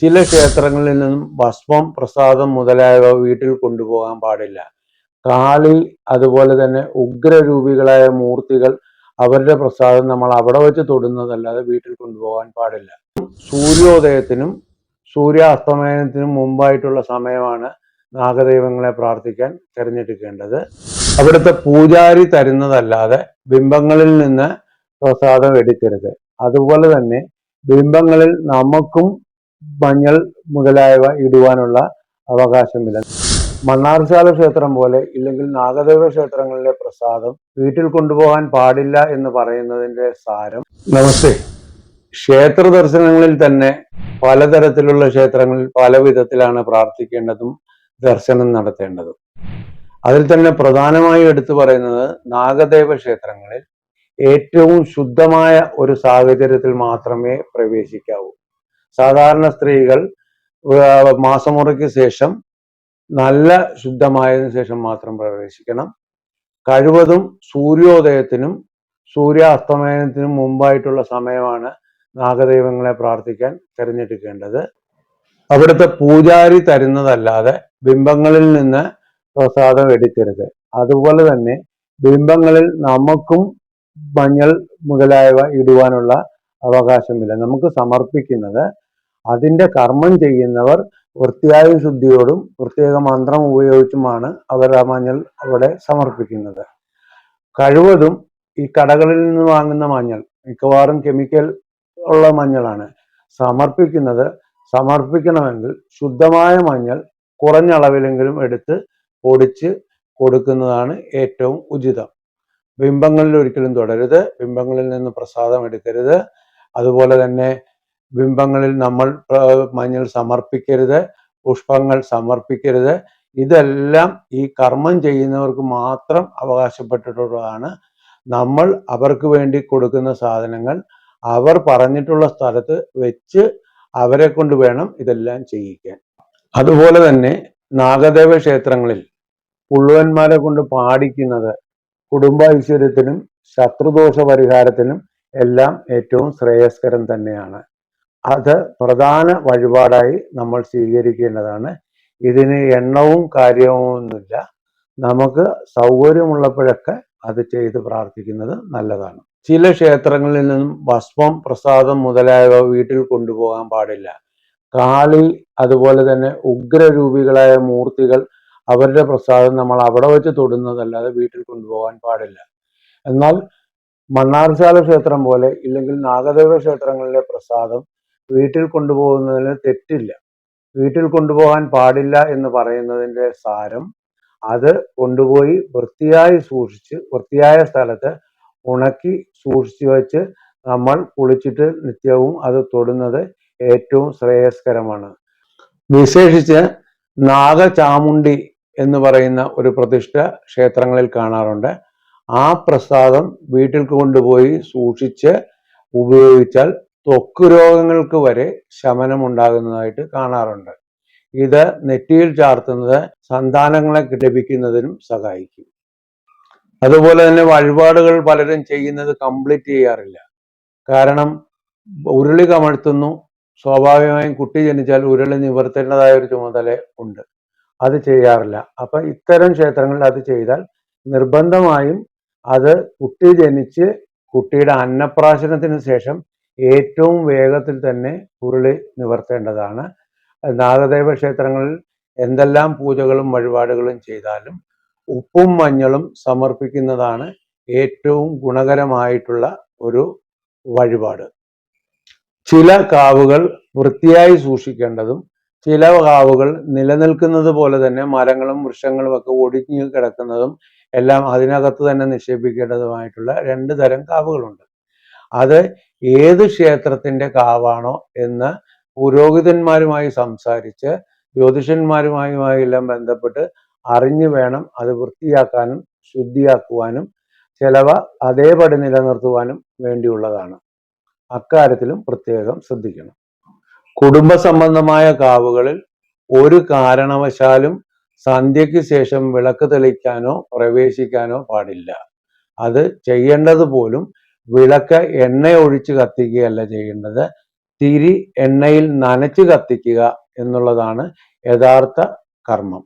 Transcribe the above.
ചില ക്ഷേത്രങ്ങളിൽ നിന്നും ഭസ്മം, പ്രസാദം മുതലായവ വീട്ടിൽ കൊണ്ടുപോകാൻ പാടില്ല. കാളി, അതുപോലെ തന്നെ ഉഗ്രരൂപികളായ മൂർത്തികൾ, അവരുടെ പ്രസാദം നമ്മൾ അവിടെ വെച്ച് തൊടുന്നതല്ലാതെ വീട്ടിൽ കൊണ്ടുപോകാൻ പാടില്ല. സൂര്യോദയത്തിനും സൂര്യാസ്തമയത്തിനും മുമ്പായിട്ടുള്ള സമയമാണ് നാഗദൈവങ്ങളെ പ്രാർത്ഥിക്കാൻ തിരഞ്ഞെടുക്കേണ്ടത്. അവിടുത്തെ പൂജാരി തരുന്നതല്ലാതെ ബിംബങ്ങളിൽ നിന്ന് പ്രസാദം എടുക്കരുത്. അതുപോലെ തന്നെ ബിംബങ്ങളിൽ നമുക്കും മഞ്ഞൾ മുതലായവ ഇടുവാനുള്ള അവകാശമില്ല. മണ്ണാർശാല ക്ഷേത്രം പോലെ ഇല്ലെങ്കിൽ നാഗദൈവ ക്ഷേത്രങ്ങളിലെ പ്രസാദം വീട്ടിൽ കൊണ്ടുപോകാൻ പാടില്ല എന്ന് പറയുന്നതിന്റെ സാരം. നമസ്തേ. ക്ഷേത്ര ദർശനങ്ങളിൽ തന്നെ പലതരത്തിലുള്ള ക്ഷേത്രങ്ങളിൽ പല വിധത്തിലാണ് പ്രാർത്ഥിക്കേണ്ടതും ദർശനം നടത്തേണ്ടതും. അതിൽ തന്നെ പ്രധാനമായും എടുത്തു പറയുന്നത് നാഗദൈവ ക്ഷേത്രങ്ങളിൽ ഏറ്റവും ശുദ്ധമായ ഒരു സാഹചര്യത്തിൽ മാത്രമേ പ്രവേശിക്കാവൂ. സാധാരണ സ്ത്രീകൾ മാസമുറയ്ക്ക് ശേഷം നല്ല ശുദ്ധമായതിനു ശേഷം മാത്രം പ്രവേശിക്കണം. കഴിവതും സൂര്യോദയത്തിനും സൂര്യാസ്തമയത്തിനും മുമ്പായിട്ടുള്ള സമയമാണ് നാഗദൈവങ്ങളെ പ്രാർത്ഥിക്കാൻ തിരഞ്ഞെടുക്കേണ്ടത്. അവിടുത്തെ പൂജാരി തരുന്നതല്ലാതെ ബിംബങ്ങളിൽ നിന്ന് പ്രസാദം എടുക്കരുത്. അതുപോലെ തന്നെ ബിംബങ്ങളിൽ നമുക്കും മഞ്ഞൾ മുതലായവ ഇടുവാനുള്ള അവകാശമില്ല. നമുക്ക് സമർപ്പിക്കുന്നത് അതിന്റെ കർമ്മം ചെയ്യുന്നവർ വൃത്തിയായ ശുദ്ധിയോടും പ്രത്യേക മന്ത്രം ഉപയോഗിച്ചുമാണ് അവർ ആ മഞ്ഞൾ അവിടെ സമർപ്പിക്കുന്നത്. കഴിവതും ഈ കടകളിൽ നിന്ന് വാങ്ങുന്ന മഞ്ഞൾ മിക്കവാറും കെമിക്കൽ ഉള്ള മഞ്ഞളാണ്. സമർപ്പിക്കണമെങ്കിൽ ശുദ്ധമായ മഞ്ഞൾ കുറഞ്ഞ അളവിലെങ്കിലും എടുത്ത് പൊടിച്ച് കൊടുക്കുന്നതാണ് ഏറ്റവും ഉചിതം. ബിംബങ്ങളിൽ ഒരിക്കലും തൊടരുത്. ബിംബങ്ങളിൽ നിന്ന് പ്രസാദം എടുക്കരുത്. അതുപോലെ തന്നെ ബിംബങ്ങളിൽ നമ്മൾ മഞ്ഞൾ സമർപ്പിക്കരുത്, പുഷ്പങ്ങൾ സമർപ്പിക്കരുത്. ഇതെല്ലാം ഈ കർമ്മം ചെയ്യുന്നവർക്ക് മാത്രം അവകാശപ്പെട്ടിട്ടുള്ളതാണ്. നമ്മൾ അവർക്ക് വേണ്ടി കൊടുക്കുന്ന സാധനങ്ങൾ അവർ പറഞ്ഞിട്ടുള്ള സ്ഥലത്ത് വെച്ച് അവരെ കൊണ്ട് വേണം ഇതെല്ലാം ചെയ്യിക്കാൻ. അതുപോലെ തന്നെ നാഗദേവ ക്ഷേത്രങ്ങളിൽ പുള്ളുവന്മാരെ കൊണ്ട് പാടിക്കുന്നത് കുടുംബ ഐശ്വര്യത്തിനും ശത്രുദോഷ പരിഹാരത്തിനും എല്ലാം ഏറ്റവും ശ്രേയസ്കരം തന്നെയാണ്. അത് പ്രധാന വഴിപാടായി നമ്മൾ സ്വീകരിക്കേണ്ടതാണ്. ഇതിന് എണ്ണവും കാര്യവുമൊന്നുമില്ല. നമുക്ക് സൗകര്യമുള്ളപ്പോഴൊക്കെ അത് ചെയ്ത് പ്രാർത്ഥിക്കുന്നത് നല്ലതാണ്. ചില ക്ഷേത്രങ്ങളിൽ നിന്നും ഭസ്മം, പ്രസാദം മുതലായവ വീട്ടിൽ കൊണ്ടുപോകാൻ പാടില്ല. കാളി, അതുപോലെ തന്നെ ഉഗ്രരൂപികളായ മൂർത്തികൾ, അവരുടെ പ്രസാദം നമ്മൾ അവിടെ വെച്ച് തൊടുന്നതല്ലാതെ വീട്ടിൽ കൊണ്ടുപോകാൻ പാടില്ല. എന്നാൽ മണ്ണാർശാല ക്ഷേത്രം പോലെ ഇല്ലെങ്കിൽ നാഗദൈവ ക്ഷേത്രങ്ങളിലെ പ്രസാദം വീട്ടിൽ കൊണ്ടുപോകുന്നതിന് തെറ്റില്ല. വീട്ടിൽ കൊണ്ടുപോകാൻ പാടില്ല എന്ന് പറയുന്നതിന്റെ സാരം അത് കൊണ്ടുപോയി വൃത്തിയായി സൂക്ഷിച്ച് വൃത്തിയായ സ്ഥലത്ത് ഉണക്കി സൂക്ഷിച്ചു വെച്ച് നമ്മൾ കുളിച്ചിട്ട് നിത്യവും അത് തൊടുന്നത് ഏറ്റവും ശ്രേയസ്കരമാണ്. വിശേഷിച്ച് നാഗചാമുണ്ടി എന്ന് പറയുന്ന ഒരു പ്രതിഷ്ഠ ക്ഷേത്രങ്ങളിൽ കാണാറുണ്ട്. ആ പ്രസാദം വീട്ടിൽ കൊണ്ടുപോയി സൂക്ഷിച്ച് ഉപയോഗിച്ചാൽ ത്വക്ക് രോഗങ്ങൾക്ക് വരെ ശമനം ഉണ്ടാകുന്നതായിട്ട് കാണാറുണ്ട്. ഇത് നെറ്റിയിൽ ചാർത്തുന്നത് സന്താനങ്ങളെ ലഭിക്കുന്നതിനും സഹായിക്കും. അതുപോലെ തന്നെ വഴിപാടുകൾ പലരും ചെയ്യുന്നത് കംപ്ലീറ്റ് ചെയ്യാറില്ല. കാരണം ഉരുളി കമഴ്ത്തുന്നു. സ്വാഭാവികമായും കുട്ടി ജനിച്ചാൽ ഉരുളി നിവർത്തേണ്ടതായ ഒരു ചുമതല ഉണ്ട്. അത് ചെയ്യാറില്ല. അപ്പൊ ഇത്തരം ക്ഷേത്രങ്ങളിൽ അത് ചെയ്താൽ നിർബന്ധമായും അത് കുട്ടി ജനിച്ച് കുട്ടിയുടെ അന്നപ്രാശനത്തിന് ശേഷം ഏറ്റവും വേഗത്തിൽ തന്നെ ഉരുളി നിവർത്തേണ്ടതാണ്. നാഗദൈവ ക്ഷേത്രങ്ങളിൽ എന്തെല്ലാം പൂജകളും വഴിപാടുകളും ചെയ്താലും ഉപ്പും മഞ്ഞളും സമർപ്പിക്കുന്നതാണ് ഏറ്റവും ഗുണകരമായിട്ടുള്ള ഒരു വഴിപാട്. ചില കാവുകൾ വൃത്തിയായി സൂക്ഷിക്കേണ്ടതും ചില കാവുകൾ നിലനിൽക്കുന്നത് പോലെ തന്നെ മരങ്ങളും വൃക്ഷങ്ങളും ഒക്കെ ഒടിഞ്ഞു കിടക്കുന്നതും എല്ലാം അതിനകത്ത് തന്നെ നിക്ഷേപിക്കേണ്ടതുമായിട്ടുള്ള രണ്ട് തരം കാവുകളുണ്ട്. അത് ഏത് ക്ഷേത്രത്തിന്റെ കാവാണോ എന്ന് പുരോഹിതന്മാരുമായി സംസാരിച്ച് ജ്യോതിഷന്മാരുമായി എല്ലാം ബന്ധപ്പെട്ട് അറിഞ്ഞു വേണം അത് വൃത്തിയാക്കാനും ശുദ്ധിയാക്കുവാനും ചിലവ അതേപടി നിലനിർത്തുവാനും വേണ്ടിയുള്ളതാണ്. അക്കാര്യത്തിലും പ്രത്യേകം ശ്രദ്ധിക്കണം. കുടുംബ സംബന്ധമായ കാവുകളിൽ ഒരു കാരണവശാലും സന്ധ്യയ്ക്ക് ശേഷം വിളക്ക് തെളിക്കാനോ പ്രവേശിക്കാനോ പാടില്ല. അത് ചെയ്യേണ്ടത് പോലും വിളക്ക് എണ്ണ ഒഴിച്ച് കത്തിക്കുകയല്ല ചെയ്യേണ്ടത്, തിരി എണ്ണയിൽ നനച്ച് കത്തിക്കുക എന്നുള്ളതാണ് യഥാർത്ഥ കർമ്മം.